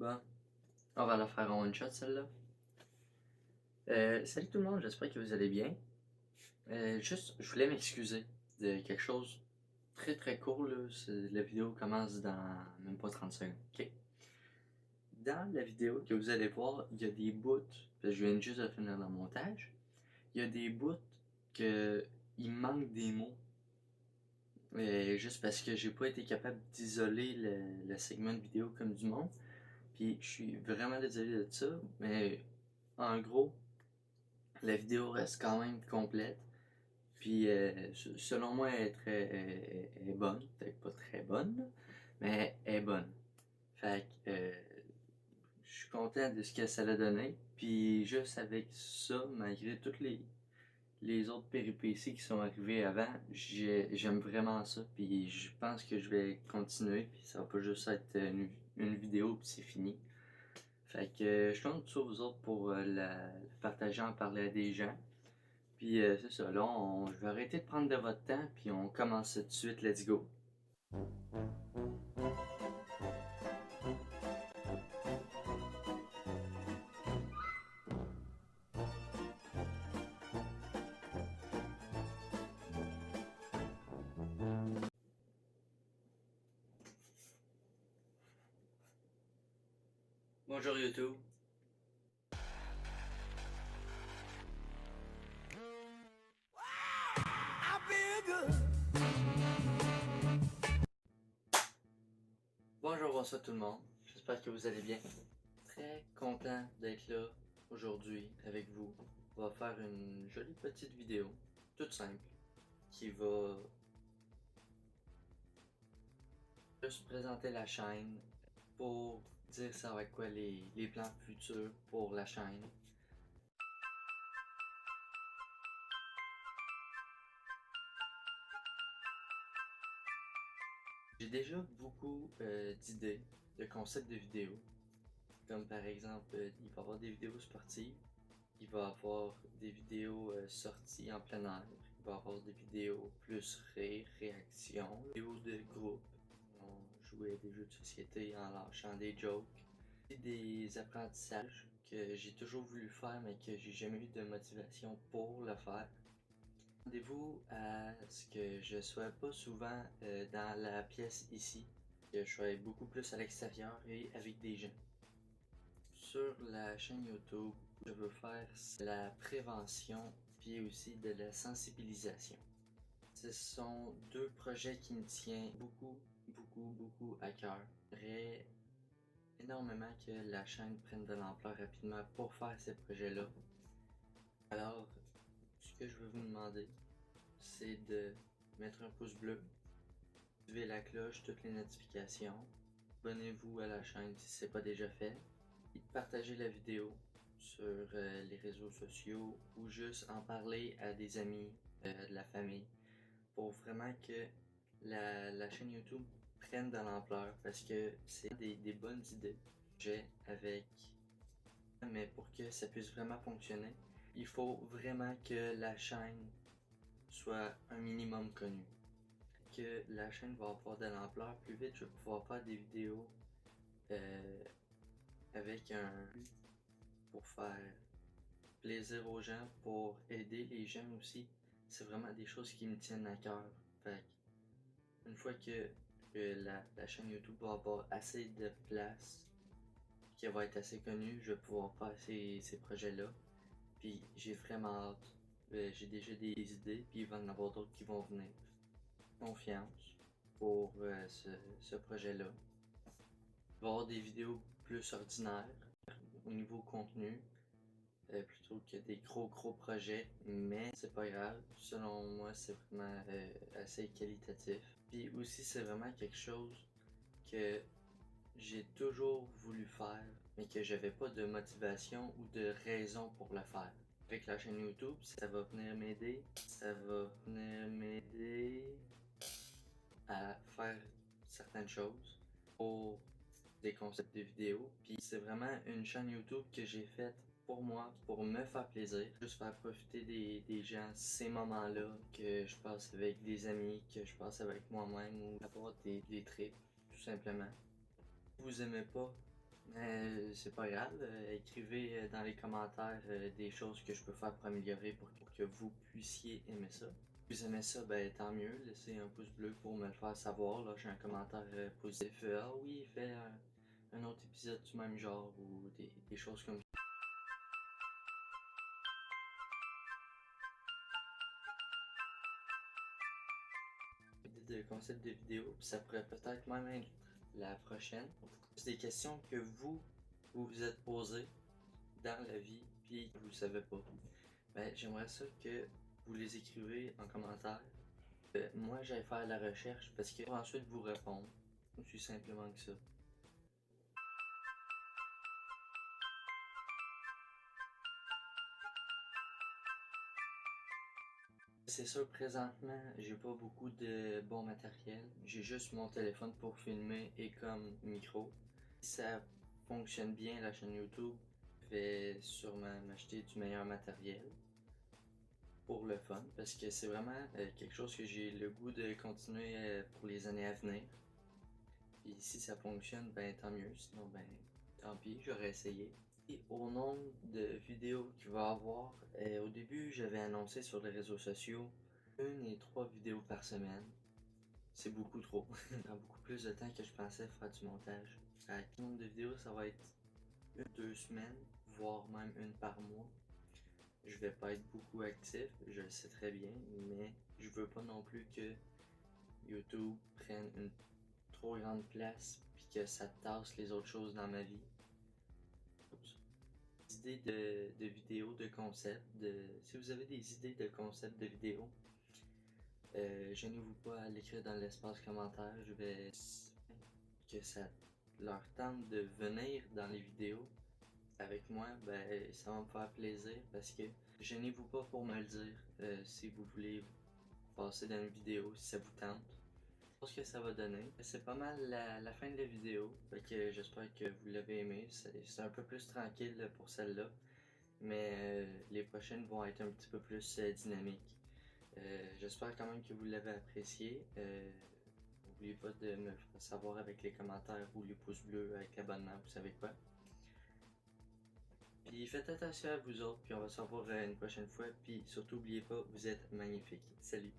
Bon, on va la faire en one shot celle-là. Salut tout le monde, j'espère que vous allez bien. Je voulais m'excuser de quelque chose très très court là. La vidéo commence dans même pas 30 secondes. Ok. Dans la vidéo que vous allez voir, il y a des bouts, parce que je viens juste de finir le montage, il y a des bouts que il manque des mots. Juste parce que j'ai pas été capable d'isoler le segment de vidéo comme du monde. Puis je suis vraiment désolé de ça, mais en gros, la vidéo reste quand même complète. Puis selon moi, elle est bonne. Peut-être pas très bonne, là, mais elle est bonne. Fait que je suis content de ce que ça a donné. Puis juste avec ça, malgré toutes les autres péripéties qui sont arrivées avant, j'aime vraiment ça. Puis je pense que je vais continuer. Puis ça va pas juste être une vidéo puis c'est fini. Fait que je compte sur vous autres pour la partager, en parler à des gens. Puis c'est ça, là, je vais arrêter de prendre de votre temps, puis on commence tout de suite, let's go. Bonjour YouTube. Bonjour, bonsoir tout le monde. J'espère que vous allez bien. Très content d'être là aujourd'hui avec vous. On va faire une jolie petite vidéo, toute simple, qui va juste présenter la chaîne pour dire ça va être quoi les plans futurs pour la chaîne. J'ai déjà beaucoup d'idées, de concepts de vidéos. Comme par exemple, il va y avoir des vidéos sportives, il va y avoir des vidéos sorties en plein air, il va y avoir des vidéos plus réaction, des vidéos de groupe. On jouait des jeux de société en lâchant des jokes. Et des apprentissages que j'ai toujours voulu faire mais que j'ai jamais eu de motivation pour le faire. Attendez-vous à ce que je sois pas souvent dans la pièce ici, que je sois beaucoup plus à l'extérieur et avec des gens. Sur la chaîne YouTube, je veux faire la prévention puis aussi de la sensibilisation. Ce sont deux projets qui me tiennent beaucoup à cœur. J'aimerais énormément que la chaîne prenne de l'ampleur rapidement pour faire ces projets-là. Alors, ce que je veux vous demander, c'est de mettre un pouce bleu, activer la cloche, toutes les notifications, abonnez-vous à la chaîne si ce n'est pas déjà fait, et partagez la vidéo sur les réseaux sociaux ou juste en parler à des amis, de la famille, pour vraiment que la chaîne YouTube prenne de l'ampleur parce que c'est des bonnes idées que j'ai avec. Mais pour que ça puisse vraiment fonctionner, il faut vraiment que la chaîne soit un minimum connue. Que la chaîne va avoir de l'ampleur, plus vite je vais pouvoir faire des vidéos avec un but pour faire plaisir aux gens, pour aider les gens aussi. C'est vraiment des choses qui me tiennent à cœur. Fait une fois que la chaîne YouTube va avoir assez de place, qu'elle va être assez connue, je vais pouvoir faire ces projets-là. Puis j'ai vraiment hâte. J'ai déjà des idées, puis il va y en avoir d'autres qui vont venir. Confiance pour ce projet-là. Il va y avoir des vidéos plus ordinaires au niveau contenu, plutôt que des gros projets, mais c'est pas grave. Selon moi, c'est vraiment assez qualitatif. Puis aussi, c'est vraiment quelque chose que j'ai toujours voulu faire, mais que j'avais pas de motivation ou de raison pour le faire. Avec la chaîne YouTube, ça va venir m'aider. Ça va venir m'aider à faire certaines choses pour des concepts de vidéos. Puis c'est vraiment une chaîne YouTube que j'ai faite pour moi, pour me faire plaisir, juste faire profiter des gens ces moments-là que je passe avec des amis, que je passe avec moi-même ou avoir des trips, tout simplement. Si vous aimez pas C'est pas grave, écrivez dans les commentaires des choses que je peux faire pour améliorer pour que vous puissiez aimer ça. Si vous aimez ça, ben tant mieux, laissez un pouce bleu pour me le faire savoir. Là, j'ai un commentaire positif. Ah oui, fais un autre épisode du même genre ou des choses comme ça. De concept de vidéo, puis ça pourrait peut-être même être la prochaine. C'est des questions que vous vous êtes posées dans la vie, puis vous ne savez pas. Ben, j'aimerais ça que vous les écrivez en commentaire. Moi, j'allais faire la recherche parce que pour ensuite vous répondre. Aussi simplement que ça. C'est sûr, présentement, j'ai pas beaucoup de bon matériel. J'ai juste mon téléphone pour filmer et comme micro. Si ça fonctionne bien, la chaîne YouTube, je vais sûrement m'acheter du meilleur matériel pour le fun parce que c'est vraiment quelque chose que j'ai le goût de continuer pour les années à venir. Et si ça fonctionne, ben tant mieux. Sinon, ben tant pis, j'aurais essayé. Et au nombre de vidéos qu'il va avoir, au début, j'avais annoncé sur les réseaux sociaux 1 et 3 vidéos par semaine. C'est beaucoup trop. Ça prend beaucoup plus de temps que je pensais faire du montage. À quel nombre de vidéos, ça va être 1, 2 semaines, voire même une par mois. Je vais pas être beaucoup actif, je le sais très bien, mais je veux pas non plus que YouTube prenne une trop grande place puis que ça tasse les autres choses dans ma vie. Idées de vidéos, de concepts, si vous avez des idées de concepts de vidéos, gênez-vous pas à l'écrire dans l'espace commentaire. Je vais que ça leur tente de venir dans les vidéos avec moi, ben ça va me faire plaisir parce que gênez-vous pas pour me le dire si vous voulez passer dans une vidéo, si ça vous tente. Je pense que ça va donner. C'est pas mal la fin de la vidéo, fait que j'espère que vous l'avez aimé. C'est un peu plus tranquille pour celle-là, mais les prochaines vont être un petit peu plus dynamiques. J'espère quand même que vous l'avez apprécié. N'oubliez pas de me le faire savoir avec les commentaires ou les pouces bleus avec l'abonnement, vous savez quoi. Puis faites attention à vous autres, puis on va se revoir une prochaine fois. Puis surtout, n'oubliez pas, vous êtes magnifiques. Salut!